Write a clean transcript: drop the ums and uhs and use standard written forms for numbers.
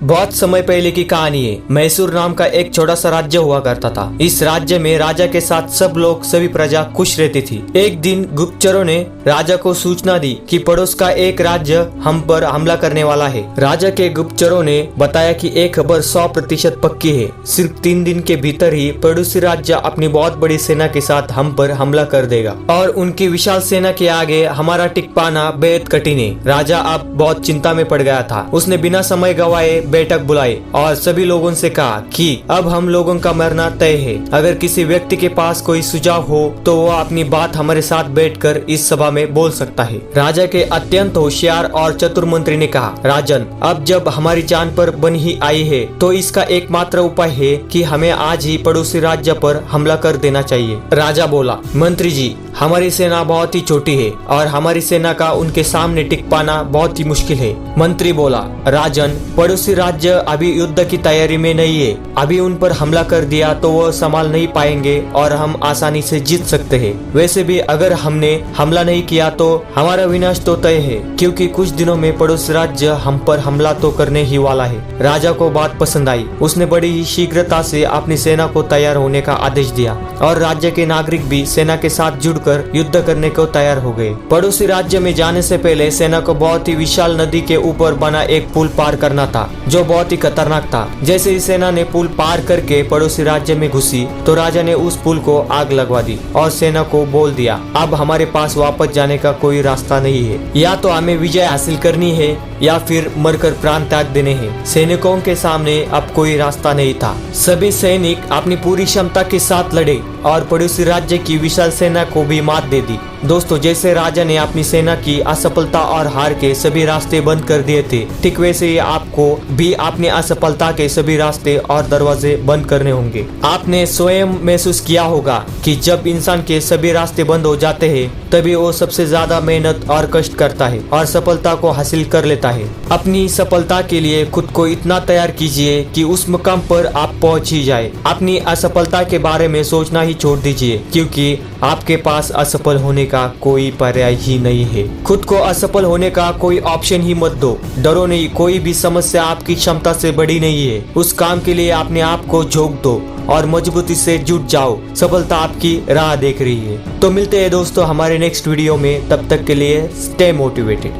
बहुत समय पहले की कहानी है। मैसूर नाम का एक छोटा सा राज्य हुआ करता था। इस राज्य में राजा के साथ सब लोग सभी प्रजा खुश रहती थी। एक दिन गुप्तचरों ने राजा को सूचना दी कि पड़ोस का एक राज्य हम पर हमला करने वाला है। राजा के गुप्तचरों ने बताया कि एक खबर 100% पक्की है। सिर्फ 3 दिन के भीतर ही पड़ोसी राज्य अपनी बहुत बड़ी सेना के साथ हम पर हमला कर देगा और उनकी विशाल सेना के आगे हमारा टिक पाना बेहद कठिन है। राजा अब बहुत चिंता में पड़ गया था। उसने बिना समय गवाए बैठक बुलाई और सभी लोगों से कहा कि अब हम लोगों का मरना तय है। अगर किसी व्यक्ति के पास कोई सुझाव हो तो वो अपनी बात हमारे साथ बैठकर इस सभा में बोल सकता है। राजा के अत्यंत होशियार और चतुर मंत्री ने कहा, राजन, अब जब हमारी जान पर बन ही आई है तो इसका एकमात्र उपाय है कि हमें आज ही पड़ोसी राज्य पर हमला कर देना चाहिए। राजा बोला, मंत्री जी, हमारी सेना बहुत ही छोटी है और हमारी सेना का उनके सामने टिक पाना बहुत ही मुश्किल है। मंत्री बोला, राजन, पड़ोसी राज्य अभी युद्ध की तैयारी में नहीं है। अभी उन पर हमला कर दिया तो वो संभाल नहीं पाएंगे और हम आसानी से जीत सकते हैं। वैसे भी अगर हमने हमला नहीं किया तो हमारा विनाश तो तय है, क्योंकि कुछ दिनों में पड़ोसी राज्य हम पर हमला तो करने ही वाला है। राजा को बात पसंद आई। उसने बड़ी ही शीघ्रता से अपनी सेना को तैयार होने का आदेश दिया और राज्य के नागरिक भी सेना के साथ जुड़कर युद्ध करने को तैयार हो गए। पड़ोसी राज्य में जाने से पहले सेना को बहुत ही विशाल नदी के ऊपर बना एक पुल पार करना था, जो बहुत ही खतरनाक था। जैसे ही सेना ने पुल पार करके पड़ोसी राज्य में घुसी तो राजा ने उस पुल को आग लगवा दी और सेना को बोल दिया, अब हमारे पास वापस जाने का कोई रास्ता नहीं है। या तो हमें विजय हासिल करनी है या फिर मरकर प्राण त्याग देने हैं। सैनिकों के सामने अब कोई रास्ता नहीं था। सभी सैनिक अपनी पूरी क्षमता के साथ लड़े और पड़ोसी राज्य की विशाल सेना को भी मात दे दी। दोस्तों, जैसे राजा ने अपनी सेना की असफलता और हार के सभी रास्ते बंद कर दिए थे, ठीक वैसे ही आपको भी अपनी असफलता के सभी रास्ते और दरवाजे बंद करने होंगे। आपने स्वयं महसूस किया होगा कि जब इंसान के सभी रास्ते बंद हो जाते हैं तभी वो सबसे ज्यादा मेहनत और कष्ट करता है और सफलता को हासिल कर लेता है। अपनी सफलता के लिए खुद को इतना तैयार कीजिए कि उस मुकाम पर आप पहुंच ही जाए। अपनी असफलता के बारे में सोचना ही छोड़ दीजिए, क्योंकि आपके पास असफल होने का कोई पर्याय ही नहीं है। खुद को असफल होने का कोई ऑप्शन ही मत दो। डरो नहीं, कोई भी समस्या आपकी क्षमता से बड़ी नहीं है। उस काम के लिए अपने आप को झोंक दो और मजबूती से जुट जाओ। सफलता आपकी राह देख रही है। तो मिलते हैं दोस्तों हमारे नेक्स्ट वीडियो में। तब तक के लिए स्टे मोटिवेटेड।